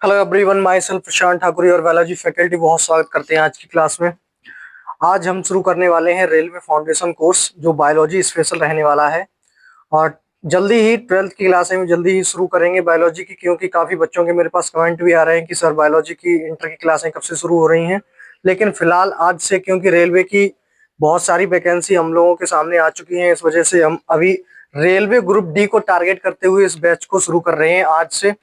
Hello everyone, my self Prashant Thakur और biology faculty बहुत स्वागत करते हैं आज की क्लास में। आज हम शुरू करने वाले हैं रेलवे फाउंडेशन कोर्स जो बायोलॉजी स्पेशल रहने वाला है। और जल्दी ही 12th की क्लास में जल्दी ही शुरू करेंगे बायोलॉजी की, क्योंकि काफ़ी बच्चों के मेरे पास कमेंट भी आ रहे हैं कि सर बायोलॉजी की इंटर की क्लासें कब से शुरू हो रही हैं। लेकिन फिलहाल आज से, क्योंकि रेलवे की बहुत सारी वैकेंसी हम लोगों के सामने आ चुकी हैं, इस वजह से हम अभी रेलवे ग्रुप डी को टारगेट करते हुए इस बैच को शुरू कर रहे हैं आज से।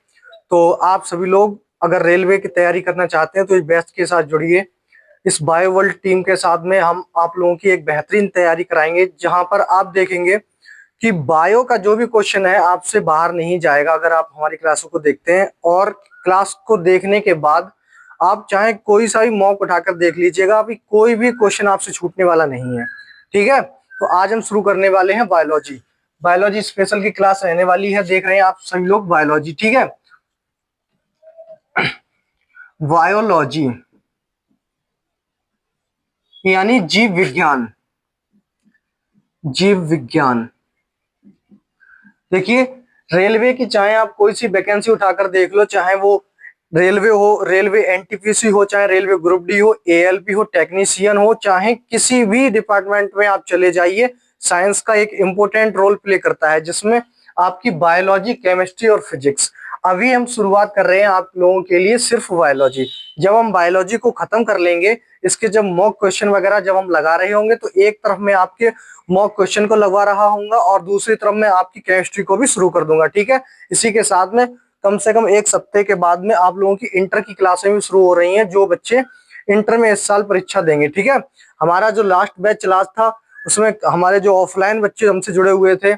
तो आप सभी लोग अगर रेलवे की तैयारी करना चाहते हैं तो इस बैच के साथ जुड़िए। इस बायो वर्ल्ड टीम के साथ में हम आप लोगों की एक बेहतरीन तैयारी कराएंगे, जहां पर आप देखेंगे कि बायो का जो भी क्वेश्चन है आपसे बाहर नहीं जाएगा अगर आप हमारी क्लासों को देखते हैं। और क्लास को देखने के बाद आप चाहे कोई सा भी मॉक उठाकर देख लीजिएगा, अभी कोई भी क्वेश्चन आपसे छूटने वाला नहीं है। ठीक है, तो आज हम शुरू करने वाले हैं बायोलॉजी। बायोलॉजी स्पेशल की क्लास रहने वाली है, देख रहे हैं आप सभी लोग बायोलॉजी। ठीक है, बायोलॉजी यानी जीव विज्ञान। जीव विज्ञान, देखिए रेलवे की चाहे आप कोई सी वैकेंसी उठाकर देख लो, चाहे वो रेलवे हो, रेलवे एनटीपीसी हो, चाहे रेलवे ग्रुप डी हो, एएलपी हो, टेक्नीशियन हो, चाहे किसी भी डिपार्टमेंट में आप चले जाइए, साइंस का एक इम्पोर्टेंट रोल प्ले करता है, जिसमें आपकी बायोलॉजी, केमिस्ट्री और फिजिक्स। अभी हम शुरुआत कर रहे हैं आप लोगों के लिए सिर्फ बायोलॉजी। जब हम बायोलॉजी को खत्म कर लेंगे, इसके जब मॉक क्वेश्चन वगैरह जब हम लगा रहे होंगे, तो एक तरफ मैं आपके मॉक क्वेश्चन को लगवा रहा हूँ और दूसरी तरफ मैं आपकी केमिस्ट्री को भी शुरू कर दूंगा। ठीक है, इसी के साथ में कम से कम एक सप्ताह के बाद में आप लोगों की इंटर की क्लासें भी शुरू हो रही हैं, जो बच्चे इंटर में इस साल परीक्षा देंगे। ठीक है, हमारा जो लास्ट बैच चला था उसमें हमारे जो ऑफलाइन बच्चे हमसे जुड़े हुए थे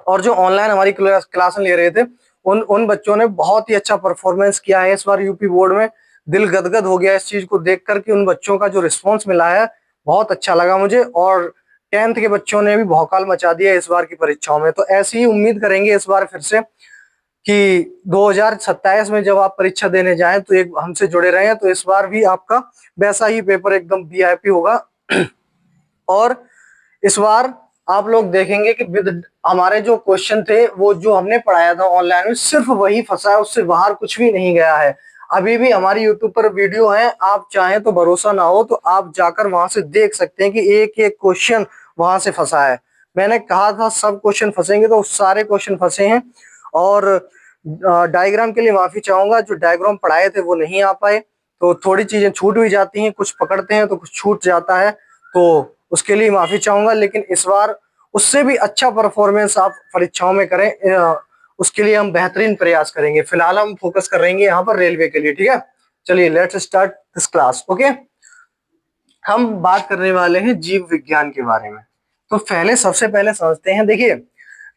और जो ऑनलाइन हमारी क्लासें ले रहे थे, उन उन बच्चों ने बहुत ही अच्छा परफॉर्मेंस किया है इस बार यूपी बोर्ड में। दिल गदगद हो गया इस चीज को देख कर कि उन बच्चों का जो रिस्पॉन्स मिला है बहुत अच्छा लगा मुझे। और 10th के बच्चों ने भी भौकाल मचा दिया इस बार की परीक्षाओं में। तो ऐसी ही उम्मीद करेंगे इस बार फिर से कि 2027 में जब आप परीक्षा देने जाएं तो एक हमसे जुड़े रहें, तो इस बार भी आपका वैसा ही पेपर एकदम वीआईपी होगा। और इस बार आप लोग देखेंगे कि हमारे जो क्वेश्चन थे वो जो हमने पढ़ाया था ऑनलाइन में सिर्फ वही फंसा है, उससे बाहर कुछ भी नहीं गया है। अभी भी हमारी यूट्यूब पर वीडियो है, आप चाहें तो, भरोसा ना हो तो आप जाकर वहां से देख सकते हैं कि एक एक क्वेश्चन वहां से फंसा है। मैंने कहा था सब क्वेश्चन फंसेंगे, तो सारे क्वेश्चन फंसे हैं। और डायग्राम के लिए माफी चाहूंगा, जो डायग्राम पढ़ाए थे वो नहीं आ पाए, तो थोड़ी चीजें छूट भी जाती हैं, कुछ पकड़ते हैं तो कुछ छूट जाता है, तो उसके लिए माफी चाहूंगा। लेकिन इस बार उससे भी अच्छा परफॉर्मेंस आप परीक्षाओं में करें, उसके लिए हम बेहतरीन प्रयास करेंगे। फिलहाल हम फोकस करेंगे यहाँ पर रेलवे के लिए। ठीक है, चलिए let's start this class. Okay, हम बात करने वाले हैं जीव विज्ञान के बारे में। तो पहले सबसे पहले समझते हैं। देखिए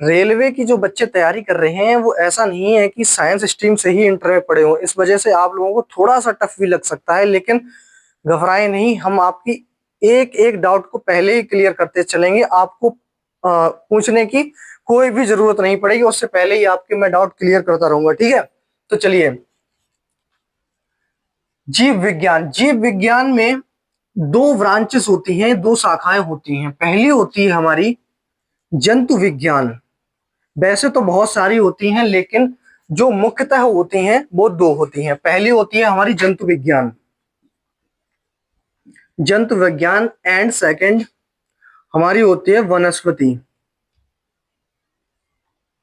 रेलवे की जो बच्चे तैयारी कर रहे हैं वो ऐसा नहीं है कि साइंस स्ट्रीम से ही इंटर में पढ़े हो, इस वजह से आप लोगों को थोड़ा सा टफ भी लग सकता है, लेकिन घबराए नहीं, हम आपकी एक एक डाउट को पहले ही क्लियर करते चलेंगे। आपको पूछने की कोई भी जरूरत नहीं पड़ेगी, उससे पहले ही आपके मैं डाउट क्लियर करता रहूंगा। ठीक है, तो चलिए जीव विज्ञान। जीव विज्ञान में दो ब्रांचेस होती हैं, दो शाखाएं होती हैं। पहली होती है हमारी जंतु विज्ञान। वैसे तो बहुत सारी होती हैं, लेकिन जो मुख्यतः होती हैं वो दो होती हैं। पहली होती है हमारी जंतु विज्ञान, जंतु विज्ञान, एंड सेकंड हमारी होती है वनस्पति,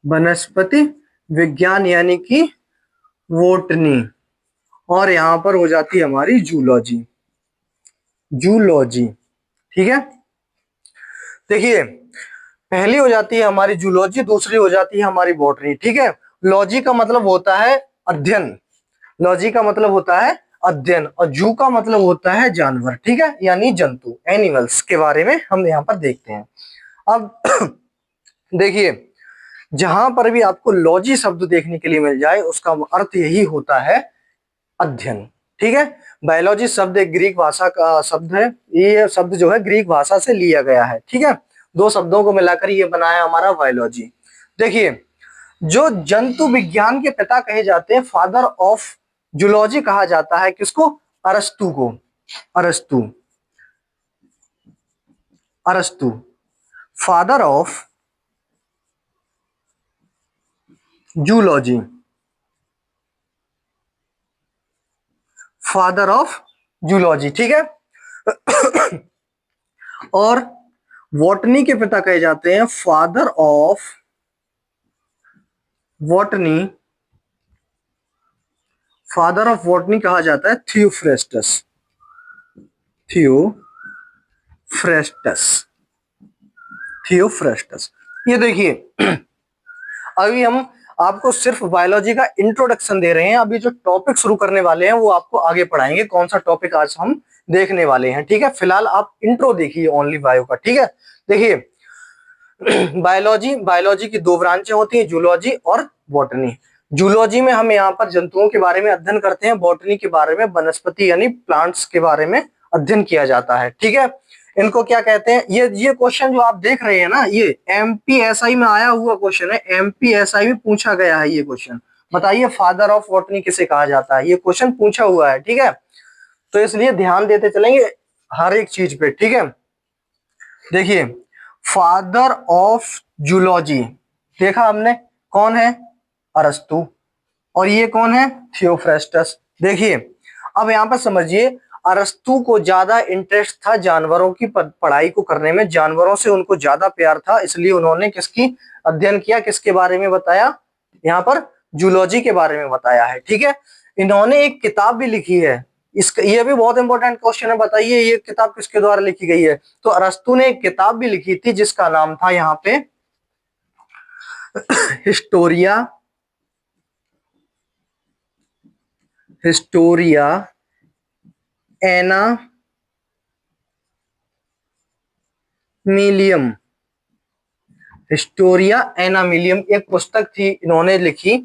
वनस्पति विज्ञान यानी कि वोटनी। और यहां पर हो जाती है हमारी जूलॉजी, जूलॉजी। ठीक है, देखिए पहली हो जाती है हमारी जूलॉजी, दूसरी हो जाती है हमारी बॉटनी। ठीक है, लॉजी का मतलब होता है अध्ययन, लॉजी का मतलब होता है अध्ययन, और जू का मतलब होता है जानवर। ठीक है, यानी जंतु, एनिमल्स के बारे में हम यहाँ पर देखते हैं। अब देखिए जहां पर भी आपको लॉजी शब्द देखने के लिए मिल जाए उसका अर्थ यही होता है अध्ययन। ठीक है, बायोलॉजी शब्द एक ग्रीक भाषा का शब्द है, ये शब्द जो है ग्रीक भाषा से लिया गया है। ठीक है, दो शब्दों को मिलाकर ये बनाया हमारा बायोलॉजी। देखिए जो जंतु विज्ञान के पिता कहे जाते हैं, फादर ऑफ जूलॉजी कहा जाता है किसको? अरस्तु को। अरस्तु, अरस्तु father of zoology. Father of zoology, ठीक है। और बॉटनी के पिता कहे जाते हैं father of botany, father of botany कहा जाता है थियोफ्रेस्टस, थियोफ्रेस्टस, थियोफ्रेस्टस। ये देखिए, अभी हम आपको सिर्फ बायोलॉजी का इंट्रोडक्शन दे रहे हैं, अभी जो टॉपिक शुरू करने वाले हैं वो आपको आगे पढ़ाएंगे कौन सा टॉपिक आज हम देखने वाले हैं, ठीक है। फिलहाल आप इंट्रो देखिए ओनली बायो का, ठीक है। देखिए, बायोलॉजी की दो ब्रांचें होती हैं, जूलॉजी और बॉटनी। जूलॉजी में हम यहाँ पर जंतुओं के बारे में अध्ययन करते हैं, बॉटनी के बारे में वनस्पति यानी प्लांट्स के बारे में अध्ययन किया जाता है, ठीक है। इनको क्या कहते हैं, ये क्वेश्चन जो आप देख रहे हैं ना, ये एमपीएसआई में आया हुआ क्वेश्चन है, एमपीएसआई में पूछा गया है ये क्वेश्चन। बताइए फादर ऑफ बॉटनी किसे कहा जाता है, ये क्वेश्चन पूछा हुआ है, ठीक है। तो इसलिए ध्यान देते चलेंगे हर एक चीज पे, ठीक है। देखिए, फादर ऑफ जूलॉजी देखा हमने, कौन है, अरस्तु, और ये कौन है, थियोफ्रेस्टस। देखिए, अब यहां पर समझिए, अरस्तु को ज्यादा इंटरेस्ट था जानवरों की पढ़ाई को करने में, जानवरों से उनको ज्यादा प्यार था, इसलिए उन्होंने किसकी अध्ययन किया, किसके बारे में बताया, यहाँ पर जूलॉजी के बारे में बताया है, ठीक है। इन्होंने एक किताब भी लिखी है, इसका ये भी बहुत इंपॉर्टेंट क्वेश्चन है, बताइए ये किताब किसके द्वारा लिखी गई है। तो अरस्तु ने एक किताब भी लिखी थी जिसका नाम था यहाँ पे हिस्टोरिया, हिस्टोरिया एना मिलियम, हिस्टोरिया एनामिलियम एक पुस्तक थी इन्होंने लिखी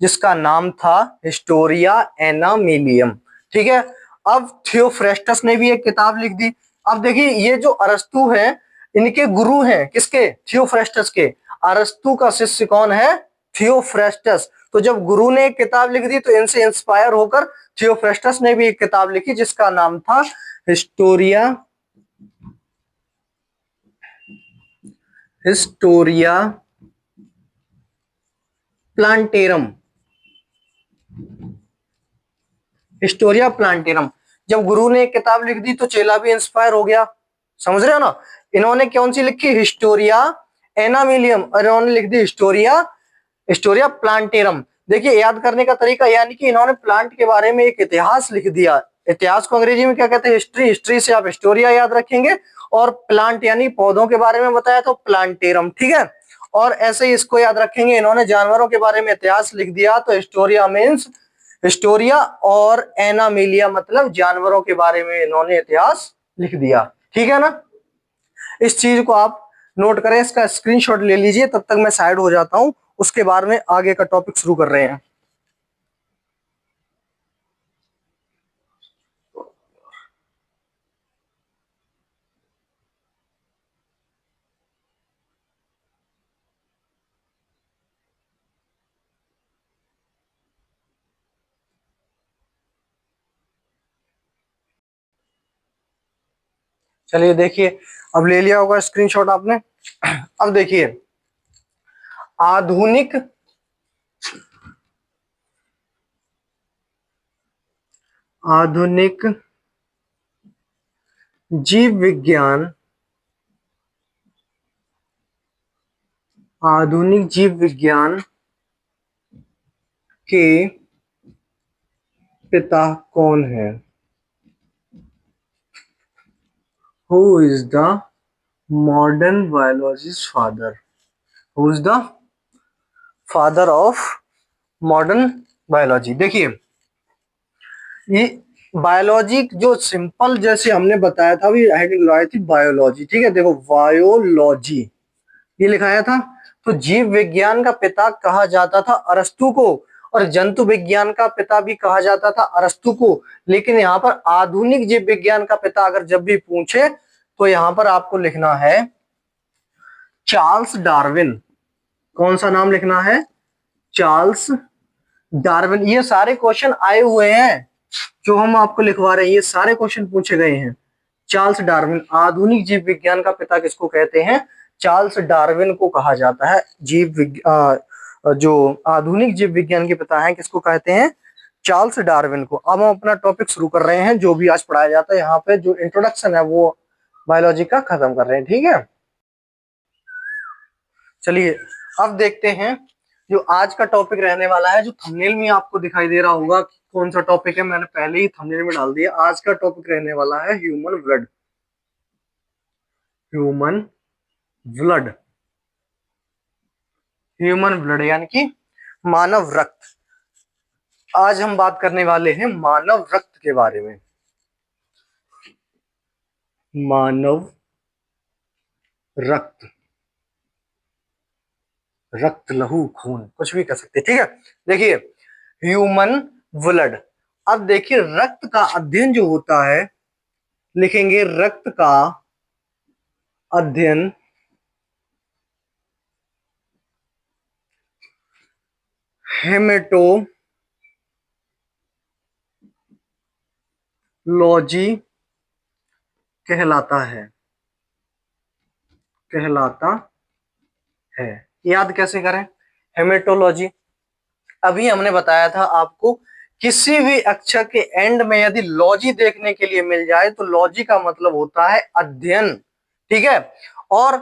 जिसका नाम था हिस्टोरिया एनामिलियम, ठीक है। अब थियोफ्रेस्टस ने भी एक किताब लिख दी। अब देखिए, ये जो अरस्तु है इनके गुरु हैं, किसके, थियोफ्रेस्टस के। अरस्तु का शिष्य कौन है, थियोफ्रेस्टस। तो जब गुरु ने एक किताब लिख दी तो इनसे इंस्पायर होकर थियोफ्रेस्टस ने भी एक किताब लिखी जिसका नाम था Historia, Historia plantarum, Historia plantarum. जब गुरु ने एक किताब लिख दी तो चेला भी इंस्पायर हो गया, समझ रहे हो ना। इन्होंने कौन सी लिखी, हिस्टोरिया एनामिलियम, और इन्होंने लिख दी हिस्टोरिया, हिस्टोरिया प्लांटेरम। देखिए, याद करने का तरीका, यानी कि इन्होंने प्लांट के बारे में एक इतिहास लिख दिया। इतिहास को अंग्रेजी में क्या कहते हैं, हिस्ट्री, हिस्ट्री से आप हिस्टोरिया याद रखेंगे, और प्लांट यानी पौधों के बारे में बताया तो प्लांटेरम, ठीक है। और ऐसे ही इसको याद रखेंगे, इन्होंने जानवरों के बारे में इतिहास लिख दिया तो हिस्टोरिया मीन्स हिस्टोरिया, और एनामिलिया मतलब जानवरों के बारे में इन्होंने इतिहास लिख दिया, ठीक है ना। इस चीज को आप नोट करें, इसका स्क्रीनशॉट ले लीजिए, तब तक मैं साइड हो जाता हूं, उसके बाद में आगे का टॉपिक शुरू कर रहे हैं। चलिए देखिए, अब ले लिया होगा स्क्रीनशॉट आपने। अब देखिए, आधुनिक आधुनिक जीव विज्ञान, आधुनिक जीव विज्ञान के पिता कौन है, who is the modern biologist father, who is the father of modern biology. देखिए, ये बायोलॉजी जो सिंपल जैसे हमने बताया था, अभी हेडिंग लगाई थी बायोलॉजी, ठीक है। देखो, बायोलॉजी ये लिखाया था। तो जीव विज्ञान का पिता कहा जाता था अरस्तु को, और जंतु विज्ञान का पिता भी कहा जाता था अरस्तु को। लेकिन यहाँ पर आधुनिक जीव विज्ञान का पिता अगर जब भी पूछे तो यहाँ पर आपको लिखना है चार्ल्स डार्विन। कौन सा नाम लिखना है, चार्ल्स डार्विन। ये सारे क्वेश्चन आए हुए हैं जो हम आपको लिखवा रहे हैं, ये सारे क्वेश्चन पूछे गए हैं। चार्ल्स डार्विन, आधुनिक जीव विज्ञान का पिता किसको कहते हैं, चार्ल्स डार्विन को कहा जाता है। जो आधुनिक जीव विज्ञान के पिता हैं किसको कहते हैं, चार्ल्स डार्विन को। अब हम अपना टॉपिक शुरू कर रहे हैं, जो भी आज पढ़ाया जाता है यहाँ पे जो इंट्रोडक्शन है वो बायोलॉजी का खत्म कर रहे हैं, ठीक है। चलिए अब देखते हैं जो आज का टॉपिक रहने वाला है, जो थंबनेल में आपको दिखाई दे रहा होगा कि कौन सा टॉपिक है, मैंने पहले ही थंबनेल में डाल दिया। आज का टॉपिक रहने वाला है human blood. Human blood, human blood यानी कि मानव रक्त। आज हम बात करने वाले हैं मानव रक्त के बारे में। मानव रक्त, रक्त, लहू, खून, कुछ भी कह सकते, ठीक है। देखिए ह्यूमन ब्लड, अब देखिए रक्त का अध्ययन जो होता है, लिखेंगे रक्त का अध्ययन हेमेटोलॉजी कहलाता है, कहलाता है। याद कैसे करें हेमेटोलॉजी? अभी हमने बताया था आपको, किसी भी अक्षर के एंड में यदि लॉजी देखने के लिए मिल जाए तो लॉजी का मतलब होता है अध्ययन, ठीक है। और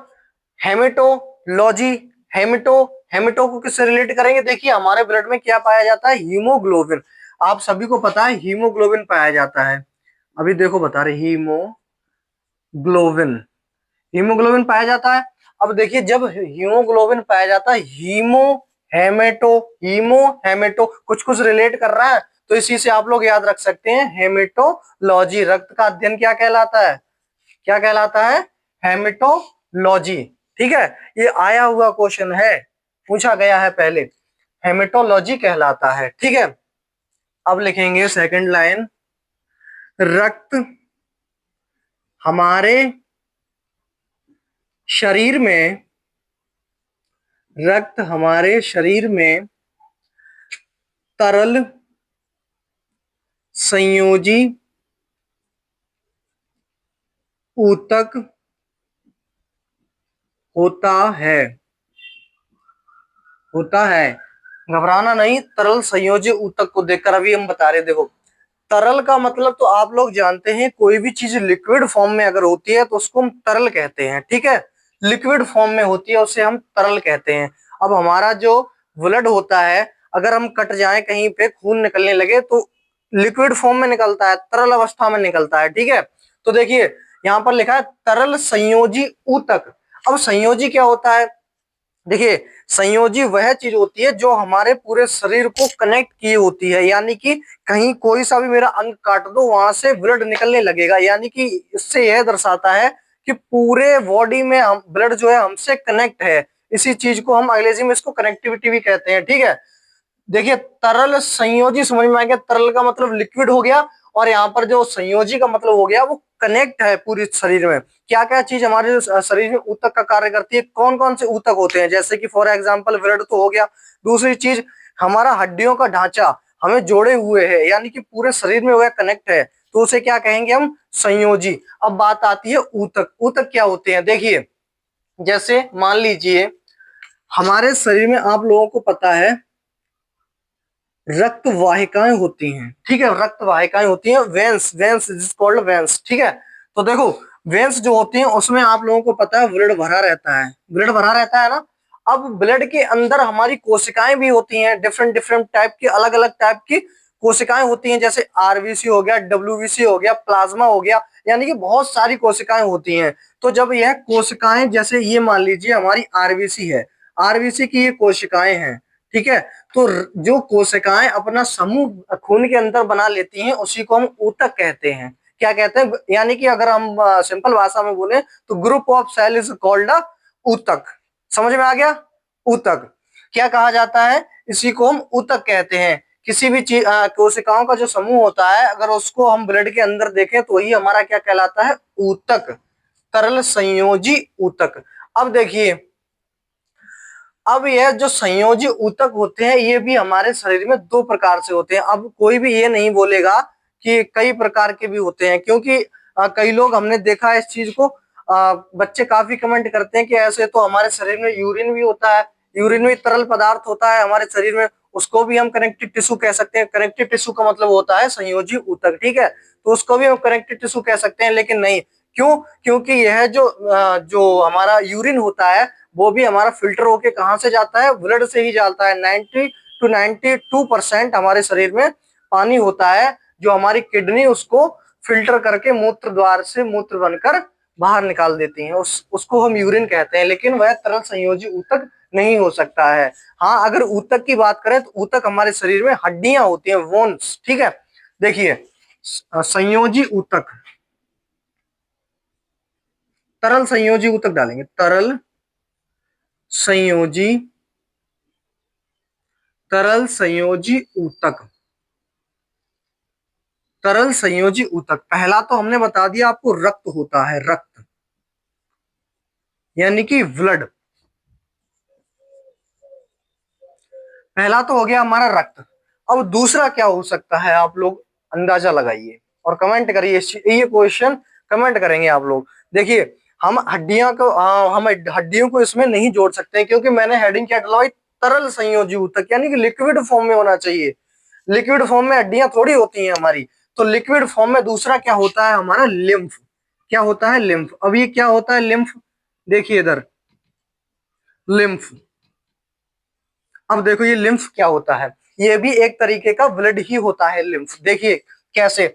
हेमेटोलॉजी, हेमेटो, हेमेटो को किससे रिलेट करेंगे? देखिए हमारे ब्लड में क्या पाया जाता है, हीमोग्लोबिन। आप सभी को पता है हीमोग्लोबिन पाया जाता है। अभी देखो बता रहे हीमोग्लोबिन, हीमोग्लोबिन पाया जाता है। अब देखिए जब हीमोग्लोबिन पाया जाता है, हीमो हेमेटो, हीमो हेमेटो कुछ कुछ रिलेट कर रहा है, तो इसी से आप लोग याद रख सकते हैं हेमेटोलॉजी। रक्त का अध्ययन क्या कहलाता है? क्या कहलाता है? हेमेटोलॉजी, ठीक है। ये आया हुआ क्वेश्चन है, पूछा गया है पहले, हेमेटोलॉजी कहलाता है, ठीक है। अब लिखेंगे सेकंड लाइन, रक्त हमारे शरीर में, रक्त हमारे शरीर में तरल संयोजी ऊतक होता है, होता है। घबराना नहीं, तरल संयोजी ऊतक को देखकर अभी हम बता रहे, देखो तरल का मतलब तो आप लोग जानते हैं, कोई भी चीज लिक्विड फॉर्म में अगर होती है तो उसको हम तरल कहते हैं, ठीक है। लिक्विड फॉर्म में होती है उसे हम तरल कहते हैं। अब हमारा जो ब्लड होता है, अगर हम कट जाए कहीं पे खून निकलने लगे तो लिक्विड फॉर्म में निकलता है, तरल अवस्था में निकलता है, ठीक है। तो देखिए यहाँ पर लिखा है तरल संयोजी ऊतक। अब संयोजी क्या होता है? देखिए संयोजी वह चीज होती है जो हमारे पूरे शरीर को कनेक्ट की होती है, यानी कि कहीं कोई सा भी मेरा अंग काट दो वहां से ब्लड निकलने लगेगा, यानी कि इससे यह दर्शाता है कि पूरे बॉडी में हम ब्लड जो है हमसे कनेक्ट है। इसी चीज को हम अंग्रेजी में इसको कनेक्टिविटी भी कहते हैं, ठीक है। देखिए तरल संयोजी समझ में आ गया, तरल का मतलब लिक्विड हो गया, और यहाँ पर जो संयोजी का मतलब हो गया वो कनेक्ट है पूरे शरीर में। क्या क्या चीज हमारे शरीर में ऊतक का कार्य करती है, कौन कौन से ऊतक होते हैं? जैसे कि फॉर एग्जांपल ब्लड तो हो गया, दूसरी चीज हमारा हड्डियों का ढांचा हमें जोड़े हुए है, यानी कि पूरे शरीर में वह कनेक्ट है, तो उसे क्या कहेंगे हम? संयोजी। अब बात आती है ऊतक। ऊतक क्या होते हैं? देखिए जैसे मान लीजिए हमारे शरीर में आप लोगों को पता है रक्त वाहिकाएं होती हैं, ठीक है, रक्त वाहिकाएं होती हैं, veins, veins is called veins, ठीक है। तो देखो वेंस जो होती हैं उसमें आप लोगों को पता है ब्लड भरा रहता है, ब्लड भरा रहता है ना। अब ब्लड के अंदर हमारी कोशिकाएं भी होती हैं, डिफरेंट डिफरेंट टाइप की, अलग अलग टाइप की कोशिकाएं होती हैं, जैसे आरबीसी हो गया, डब्ल्यूबीसी हो गया, प्लाज्मा हो गया, यानी कि बहुत सारी कोशिकाएं होती हैं। तो जब यह कोशिकाएं, जैसे ये मान लीजिए हमारी आरबीसी है, आरबीसी की ये कोशिकाएं हैं, ठीक है। तो जो कोशिकाएं अपना समूह खून के अंदर बना लेती हैं उसी को हम ऊतक कहते हैं। क्या कहते हैं? यानी कि अगर हम सिंपल भाषा में बोले तो group of cell is called a ऊतक। समझ में आ गया? ऊतक क्या कहा जाता है? इसी को हम ऊतक कहते हैं। किसी भी चीज कोशिकाओं का जो समूह होता है, अगर उसको हम ब्लड के अंदर देखें तो ही हमारा क्या कहलाता है? ऊतक, तरल संयोजी ऊतक। अब देखिए, अब यह जो संयोजी ऊतक होते हैं ये भी हमारे शरीर में दो प्रकार से होते हैं। अब कोई भी ये नहीं बोलेगा कि कई प्रकार के भी होते हैं, क्योंकि कई लोग, हमने देखा है इस चीज को, बच्चे काफी कमेंट करते हैं कि ऐसे तो हमारे शरीर में यूरिन भी होता है, यूरिन भी तरल पदार्थ होता है हमारे शरीर में, उसको भी हम कनेक्टिव टिश्यू कह सकते हैं। कनेक्टिव टिश्यू का मतलब होता है संयोजी ऊतक, ठीक है, तो उसको भी हम कनेक्टिव टिश्यू कह सकते हैं, लेकिन नहीं, क्यों? क्योंकि यह जो हमारा यूरिन होता है वो भी हमारा फिल्टर होके कहां से जाता है? ब्लड से ही जाता है। 90 to 92% हमारे शरीर में पानी होता है, जो हमारी किडनी उसको फिल्टर करके मूत्र द्वार से मूत्र बनकर बाहर निकाल देती हैं, उसको हम यूरिन कहते हैं, लेकिन वह तरल संयोजी ऊतक नहीं हो सकता है। हाँ, अगर ऊतक की बात करें तो ऊतक हमारे शरीर में हड्डियां होती हैं, बोन्स, ठीक है। देखिए, संयोजी ऊतक, तरल संयोजी ऊतक डालेंगे, संयोजी तरल संयोजी ऊतक, तरल संयोजी ऊतक, पहला तो हमने बता दिया आपको, रक्त होता है, रक्त यानी कि ब्लड, पहला तो हो गया हमारा रक्त। अब दूसरा क्या हो सकता है, आप लोग अंदाजा लगाइए और कमेंट करिए, ये क्वेश्चन कमेंट करेंगे आप लोग। देखिए, हम हड्डियां को हम हड्डियों को इसमें नहीं जोड़ सकते, क्योंकि मैंने हेडिंग क्या डलवाई? तरल संयोजी ऊतक, यानी कि लिक्विड फॉर्म में होना चाहिए। लिक्विड फॉर्म में हड्डियां थोड़ी होती हैं हमारी, तो लिक्विड फॉर्म में दूसरा क्या होता है हमारा? लिम्फ। क्या होता है? लिम्फ। अब ये क्या होता है लिम्फ? देखिए इधर, लिम्फ। अब देखो ये लिम्फ क्या होता है, ये भी एक तरीके का ब्लड ही होता है लिम्फ। देखिए कैसे,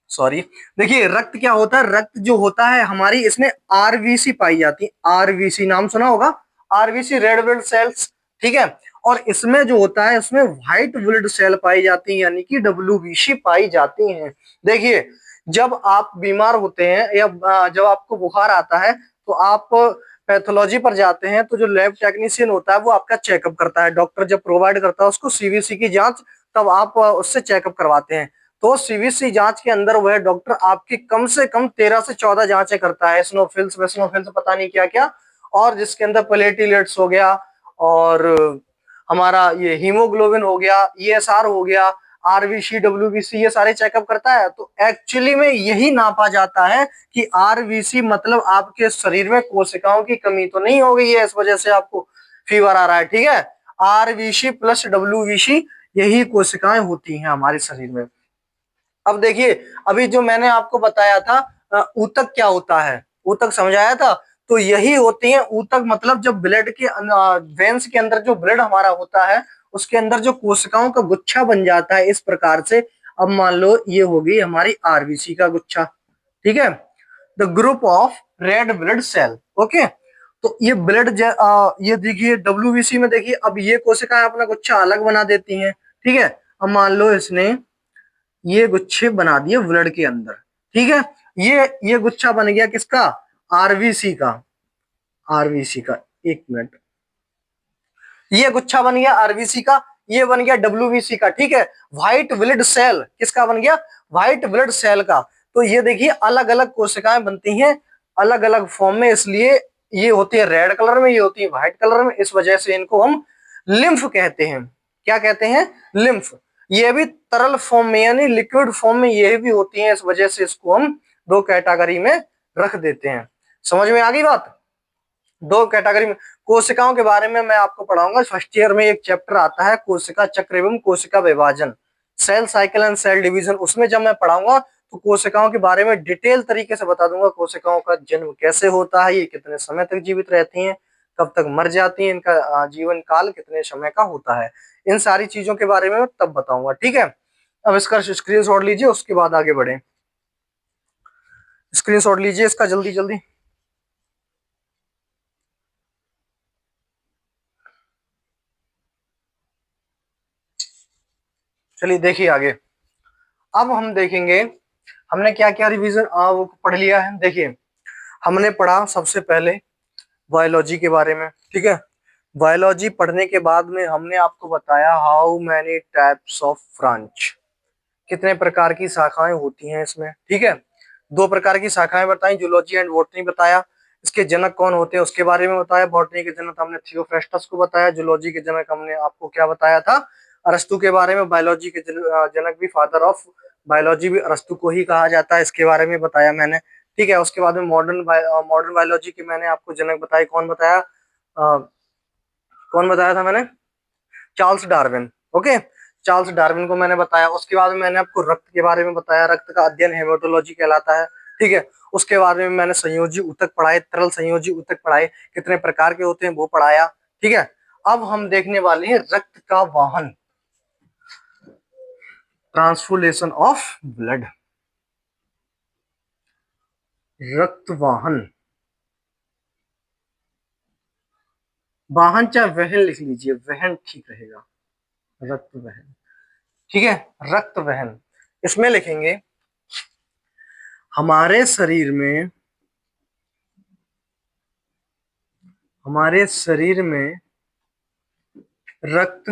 सॉरी, देखिए रक्त क्या होता है? रक्त जो होता है हमारी, इसमें आरबीसी पाई जाती है, आरबीसी नाम सुना होगा, आरबीसी रेड ब्लड सेल्स, ठीक है। और इसमें जो होता है, इसमें व्हाइट ब्लड सेल पाई जाती है, यानी कि डब्ल्यूबीसी पाई जाती हैं। देखिए, जब आप बीमार होते हैं या जब आपको बुखार आता है, तो आप पैथोलॉजी पर जाते हैं, तो जो लैब टेक्नीशियन होता है वो आपका चेकअप करता है, डॉक्टर जब प्रोवाइड करता है उसको सीवीसी की जांच, तब आप उससे चेकअप करवाते हैं। तो सीवीसी जांच के अंदर वह डॉक्टर आपकी कम से कम 13 से 14 जांचें करता है, स्नोफिल्स वेस्नोफिल्स पता नहीं क्या क्या, और जिसके अंदर प्लेटलेट्स हो गया, और हमारा ये हीमोग्लोबिन हो गया, ईएसआर हो गया, आरबीसी डब्ल्यूबीसी, ये सारे चेकअप करता है। तो एक्चुअली में यही नापा जाता है कि आरबीसी मतलब आपके शरीर में कोशिकाओं की कमी तो नहीं हो गई है, इस वजह से आपको फीवर आ रहा है, ठीक है। आरबीसी प्लस डब्ल्यूबीसी, यही कोशिकाएं होती हैं हमारे शरीर में। अब देखिए, अभी जो मैंने आपको बताया था ऊतक क्या होता है, ऊतक समझाया था, तो यही होती है ऊतक, मतलब जब ब्लड के वेन्स के अंदर जो ब्लड हमारा होता है, उसके अंदर जो कोशिकाओं का गुच्छा बन जाता है इस प्रकार से। अब मान लो ये होगी हमारी आरबीसी का गुच्छा, ठीक है, the group of red blood cell, okay. तो ये ये देखिए डब्ल्यूबीसी में, देखिए अब ये कोशिकाएं अपना गुच्छा अलग बना देती हैं, ठीक है। अब मान लो इसने ये गुच्छे बना दिए ब्लड के अंदर, ठीक है। ये गुच्छा बन गया किसका? आरबीसी का, आरबीसी का, एक मिनट, ये गुच्छा बन गया आरबीसी का, ये बन गया डब्ल्यूबीसी का, ठीक है। व्हाइट ब्लड सेल किसका बन गया? व्हाइट ब्लड सेल का। तो ये देखिए अलग अलग कोशिकाएं बनती हैं, अलग अलग फॉर्म में, इसलिए ये होती है रेड कलर में, ये होती है व्हाइट कलर में, इस वजह से इनको हम लिम्फ कहते हैं। क्या कहते हैं? लिम्फ। ये भी तरल फॉर्म में यानी लिक्विड फॉर्म में ये भी होती है, इस वजह से इसको हम दो कैटेगरी में रख देते हैं। समझ में आ गई बात? दो कैटेगरी में कोशिकाओं के बारे में मैं आपको पढ़ाऊंगा। फर्स्ट ईयर में एक चैप्टर आता है कोशिका चक्र एवं कोशिका विभाजन, cell cycle and cell division, उसमें जब मैं पढ़ाऊंगा तो कोशिकाओं के बारे में डिटेल तरीके से बता दूंगा। कोशिकाओं का जन्म कैसे होता है, ये कितने समय तक जीवित रहती हैं, कब तक मर जाती हैं, इनका जीवन काल कितने समय का होता है, इन सारी चीजों के बारे में मैं तब बताऊंगा, ठीक है। अब इसका स्क्रीनशॉट लीजिए, उसके बाद आगे बढ़े। स्क्रीनशॉट लीजिए इसका जल्दी जल्दी। चलिए देखिए आगे। अब हम देखेंगे हमने क्या क्या रिवीजन वो पढ़ लिया है। देखिए, हमने पढ़ा सबसे पहले बायोलॉजी के बारे में, ठीक है। बायोलॉजी पढ़ने के बाद में हमने आपको बताया how many types of branch, कितने प्रकार की शाखाएं होती हैं इसमें, ठीक है। दो प्रकार की शाखाएं बताई, जूलॉजी एंड बॉटनी बताया। इसके जनक कौन होते हैं उसके बारे में बताया। बॉटनी के जनक हमने थियोफ्रेस्टस को बताया। जूलॉजी के जनक हमने आपको क्या बताया था? अरस्तु के बारे में। बायोलॉजी के जनक भी, फादर ऑफ बायोलॉजी भी अरस्तु को ही कहा जाता है, इसके बारे में बताया मैंने, ठीक है। उसके बाद में मॉडर्न बायोलॉजी की मैंने आपको जनक बताई, कौन बताया? कौन बताया था मैंने? Charles Darwin. Okay, Charles Darwin को मैंने बताया। उसके बाद में मैंने आपको रक्त के बारे में बताया, रक्त का अध्ययन हेमेटोलॉजी कहलाता है। ठीक है, उसके बारे में मैंने संयोजी ऊतक पढ़ाए, तरल संयोजी ऊतक पढ़ाए, कितने प्रकार के होते हैं वो पढ़ाया। ठीक है, अब हम देखने वाले हैं रक्त का वाहन, ट्रांसफुलेशन ऑफ ब्लड। रक्त वाहन, वाहन चाहे वहन लिख लीजिए, वहन ठीक रहेगा, रक्त वहन। ठीक है, रक्त वहन इसमें लिखेंगे हमारे शरीर में, हमारे शरीर में रक्त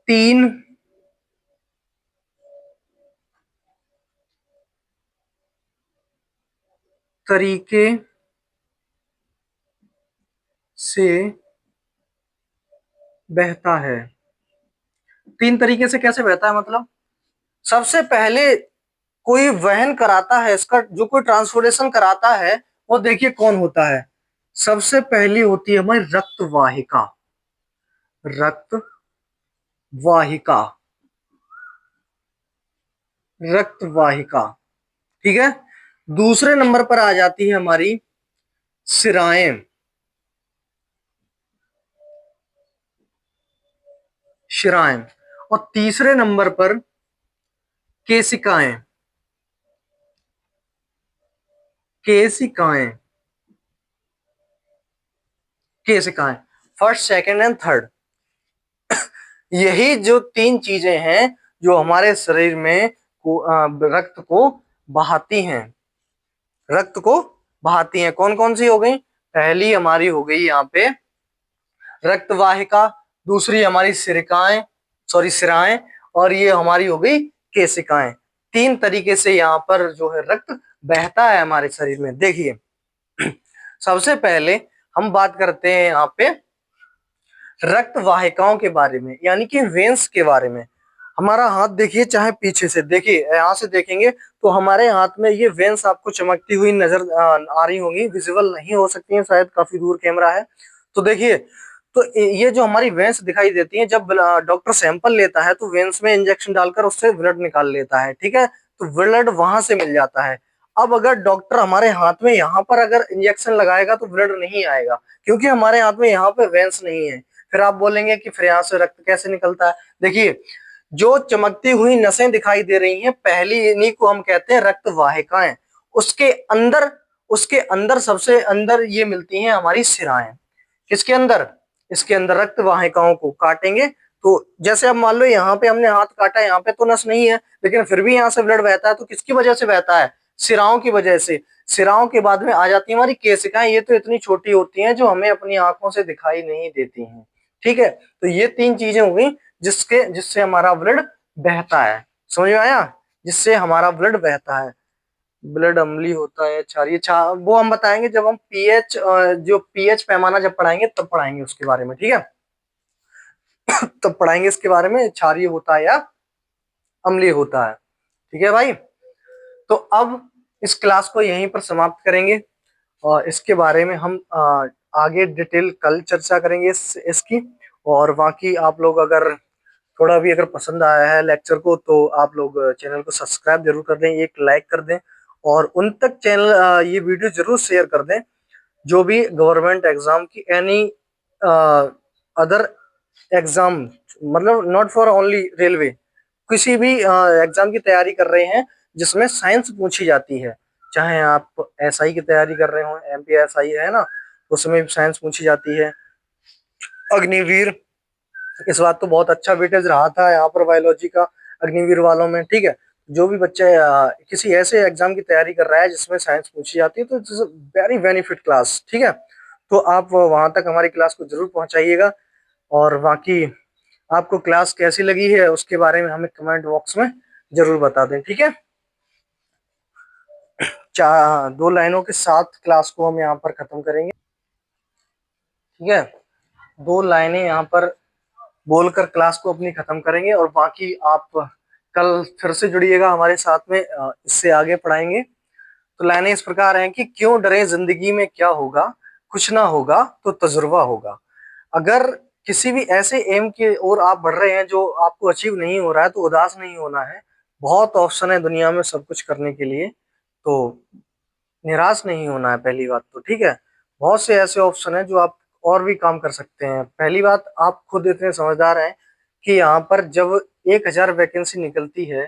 3 तरीके से बहता है। 3 तरीके से कैसे बहता है मतलब, सबसे पहले कोई वहन कराता है इसका, जो कोई ट्रांसपोर्टेशन कराता है वो देखिए कौन होता है। सबसे पहली होती है हमारी रक्त वाहिका, रक्त वाहिका, रक्त वाहिका। ठीक है, दूसरे नंबर पर आ जाती है हमारी शिराएं, शिराएं। और तीसरे नंबर पर केशिकाएं, केशिकाएं, केशिकाएं। फर्स्ट, सेकंड एंड थर्ड, यही जो 3 चीजें हैं जो हमारे शरीर में रक्त को बहाती हैं, रक्त को बहाती हैं। कौन कौन सी हो गई, पहली हमारी हो गई यहाँ पे रक्त वाहिका, दूसरी हमारी सिरकाएं, सॉरी सिराएं, और ये हमारी हो गई केशिकाएं। 3 तरीके से यहाँ पर जो है रक्त बहता है हमारे शरीर में। देखिए, सबसे पहले हम बात करते हैं यहाँ पे रक्त वाहिकाओं के बारे में, यानी कि वेन्स के बारे में। हमारा हाथ देखिए, चाहे पीछे से देखिए, यहाँ से देखेंगे तो हमारे हाथ में ये वेन्स आपको चमकती हुई नजर आ रही होंगी, विजिबल नहीं हो सकती हैं शायद, काफी दूर कैमरा है। तो देखिए, तो ये जो हमारी वेन्स दिखाई देती हैं, जब डॉक्टर सैंपल लेता है तो वेन्स में इंजेक्शन डालकर उससे ब्लड निकाल लेता है। ठीक है, तो ब्लड वहां से मिल जाता है। अब अगर डॉक्टर हमारे हाथ में यहाँ पर अगर इंजेक्शन लगाएगा तो ब्लड नहीं आएगा, क्योंकि हमारे हाथ में यहाँ पे वेन्स नहीं है। फिर आप बोलेंगे कि फिर यहाँ से रक्त कैसे निकलता है। देखिए, जो चमकती हुई नसें दिखाई दे रही हैं, पहली इन्हीं को हम कहते हैं रक्त वाहिकाएं। उसके अंदर, उसके अंदर सबसे अंदर ये मिलती हैं हमारी शिराएं। किसके अंदर, इसके अंदर रक्त वाहिकाओं को काटेंगे तो जैसे अब मान लो यहाँ पे हमने हाथ काटा, यहाँ पे तो नस नहीं है, लेकिन फिर भी यहाँ से ब्लड बहता है। तो किसकी वजह से बहता है, शिराओं की वजह से। शिराओं के बाद में आ जाती है हमारी केशिकाएं, ये तो इतनी छोटी होती हैं जो हमें अपनी आंखों से दिखाई नहीं देती हैं। ठीक है, तो ये 3 चीजें हो गई जिससे हमारा ब्लड बहता है। समझ में आया, जिससे हमारा ब्लड बहता है। ब्लड अम्लीय होता है, क्षारीय, वो हम बताएंगे जब हम पीएच, जो पीएच पैमाना जब पढ़ाएंगे तब पढ़ाएंगे उसके बारे में। ठीक है, तब पढ़ाएंगे इसके बारे में, क्षारीय होता है या अम्लीय होता है। ठीक है भाई, तो अब इस क्लास को यहीं पर समाप्त करेंगे और इसके बारे में हम आगे डिटेल कल चर्चा करेंगे इसकी। और बाकी आप लोग अगर थोड़ा भी अगर पसंद आया है लेक्चर को तो आप लोग चैनल को सब्सक्राइब जरूर कर दें, एक लाइक कर दें, और उन तक चैनल ये वीडियो जरूर शेयर कर दें जो भी गवर्नमेंट एग्जाम की एनी अदर एग्जाम, मतलब नॉट फॉर ओनली रेलवे, किसी भी एग्जाम की तैयारी कर रहे हैं जिसमें साइंस पूछी जाती है, चाहे आप एसआई की तैयारी कर रहे हो, एमपी एसआई है ना, उसमें भी साइंस पूछी जाती है। अग्निवीर, इस बात तो बहुत अच्छा वेटेज रहा था यहाँ पर बायोलॉजी का अग्निवीर वालों में। ठीक है, जो भी बच्चे किसी ऐसे एग्जाम की तैयारी कर रहा है जिसमें साइंस पूछी जाती है तो इट्स वेरी बेनिफिट क्लास। ठीक है, तो आप वहां तक हमारी क्लास को जरूर पहुंचाइएगा, और बाकी आपको क्लास कैसी लगी है उसके बारे में हमें कमेंट बॉक्स में जरूर बता दें। ठीक है, 2 लाइनों के साथ क्लास को हम यहाँ पर खत्म करेंगे। ठीक है, 2 लाइनें यहाँ पर बोलकर क्लास को अपनी खत्म करेंगे, और बाकी आप कल फिर से जुड़िएगा हमारे साथ में, इससे आगे पढ़ाएंगे। तो लाइनें इस प्रकार हैं कि क्यों डरे, जिंदगी में क्या होगा, कुछ ना होगा तो तजुर्बा होगा। अगर किसी भी ऐसे एम की ओर आप बढ़ रहे हैं जो आपको अचीव नहीं हो रहा है तो उदास नहीं होना है। बहुत ऑप्शन है दुनिया में सब कुछ करने के लिए, तो निराश नहीं होना है पहली बात तो, ठीक है? बहुत से ऐसे ऑप्शन हैं जो आप और भी काम कर सकते हैं। पहली बात, आप खुद इतने समझदार हैं कि यहाँ पर जब 1000 वैकेंसी निकलती है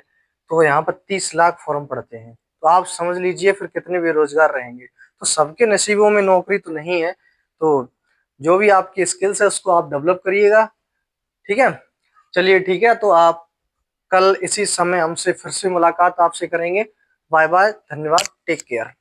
तो यहाँ पर 30 लाख फॉर्म पड़ते हैं। तो आप समझ लीजिए फिर कितने बेरोजगार रहेंगे। तो सबके नसीबों में नौकरी तो नहीं है। तो जो भी आपकी स्किल्स है उसको आप डेवलप करिएगा, ठीक है? चलिए ठीक है, तो आप कल इसी समय हमसे फिर से मुलाकात आपसे करेंगे। बाय बाय, धन्यवाद, टेक केयर।